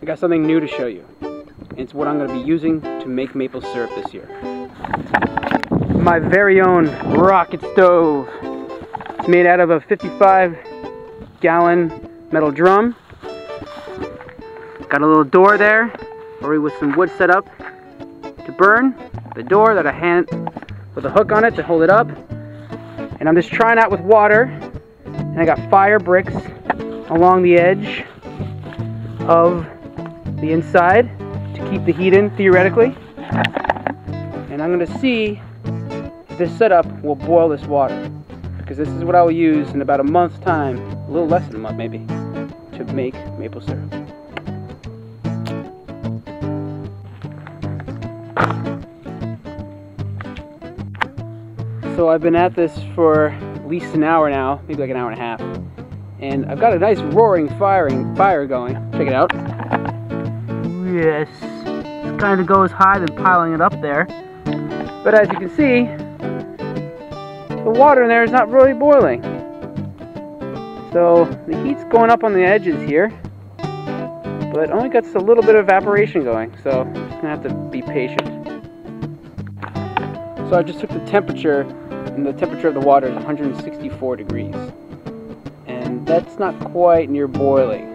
I got something new to show you. It's what I'm going to be using to make maple syrup this year. My very own rocket stove. It's made out of a 55-gallon metal drum. Got a little door there, already with some wood set up to burn. The door that I hand with a hook on it to hold it up. And I'm just trying out with water. And I got fire bricks along the edge of the inside to keep the heat in, theoretically. And I'm going to see if this setup will boil this water, because this is what I will use in about a month's time, a little less than a month maybe, to make maple syrup. So I've been at this for at least an hour now, maybe like an hour and a half. And I've got a nice roaring fire going. Check it out. Yes, it kind of goes high than piling it up there. But as you can see, the water in there is not really boiling. So the heat's going up on the edges here, but only got a little bit of evaporation going. So I'm just gonna have to be patient. So I just took the temperature, and the temperature of the water is 164 degrees. And that's not quite near boiling.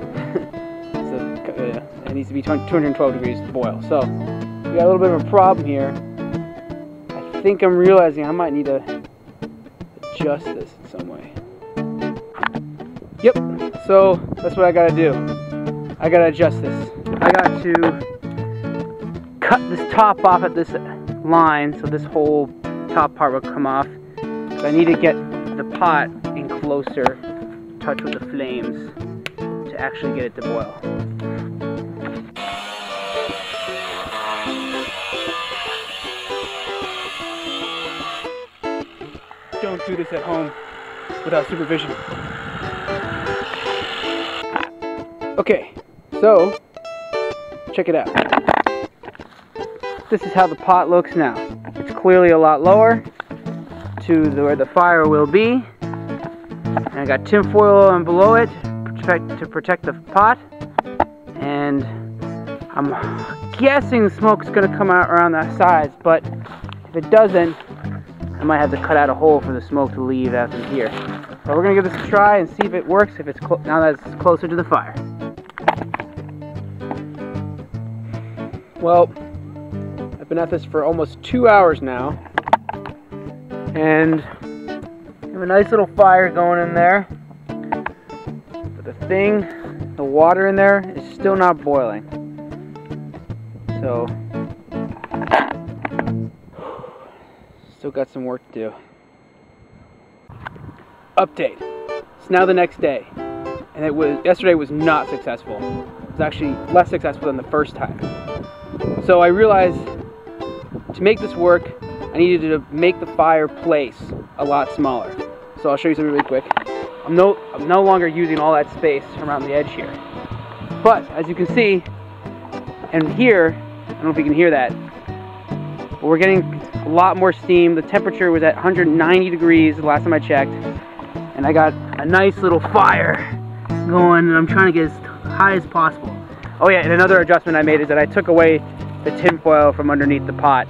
It needs to be 212 degrees to boil. So we got a little bit of a problem here. I think I'm realizing I might need to adjust this in some way. Yep, so that's what I gotta do. I gotta adjust this. I got to cut this top off at this line, so this whole top part will come off. So I need to get the pot in closer touch with the flames to actually get it to boil. Don't do this at home without supervision. Okay, so check it out. This is how the pot looks now. It's clearly a lot lower to where the fire will be. And I got tin foil on below it to protect the pot. And I'm guessing the smoke's gonna come out around the sides, but if it doesn't, I might have to cut out a hole for the smoke to leave out in here. But we're gonna give this a try and see if it works, if it's now that it's closer to the fire. Well, I've been at this for almost 2 hours now, and I have a nice little fire going in there. But the water in there is still not boiling. So, still got some work to do. Update. It's now the next day, and yesterday was not successful. It was actually less successful than the first time. So I realized to make this work, I needed to make the fireplace a lot smaller. So I'll show you something really quick. I'm no longer using all that space around the edge here. But as you can see, and here, I don't know if you can hear that, but we're getting a lot more steam. The temperature was at 190 degrees the last time I checked. And I got a nice little fire going, and I'm trying to get as high as possible. Oh yeah, and another adjustment I made is that I took away the tin foil from underneath the pot.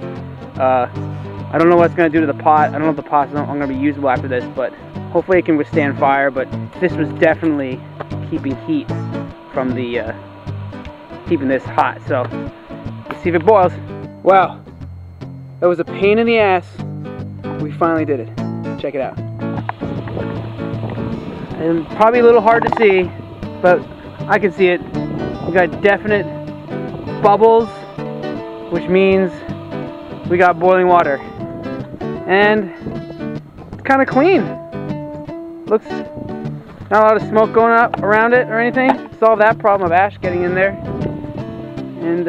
I don't know what it's going to do to the pot. I don't know if the pot's going to be usable after this, but hopefully it can withstand fire. But this was definitely keeping heat from the, keeping this hot. So let's see if it boils. Wow, that was a pain in the ass. We finally did it. Check it out. And probably a little hard to see, but I can see it. We got definite bubbles, which means we got boiling water. And it's kind of clean. Looks not a lot of smoke going up around it or anything. Solve that problem of ash getting in there. And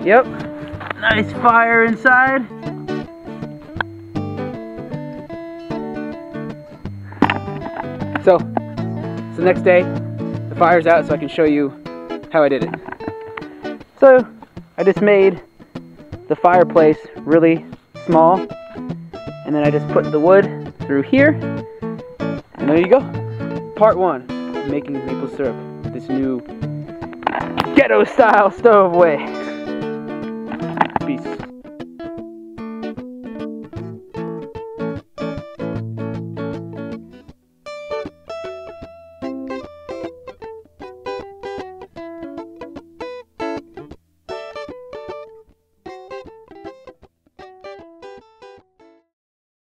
yep, nice fire inside. So it's the next day. The fire's out, so I can show you how I did it. So I just made the fireplace really small, and then I just put the wood through here, and there you go. Part 1 of making maple syrup, this new ghetto style stowaway. Peace.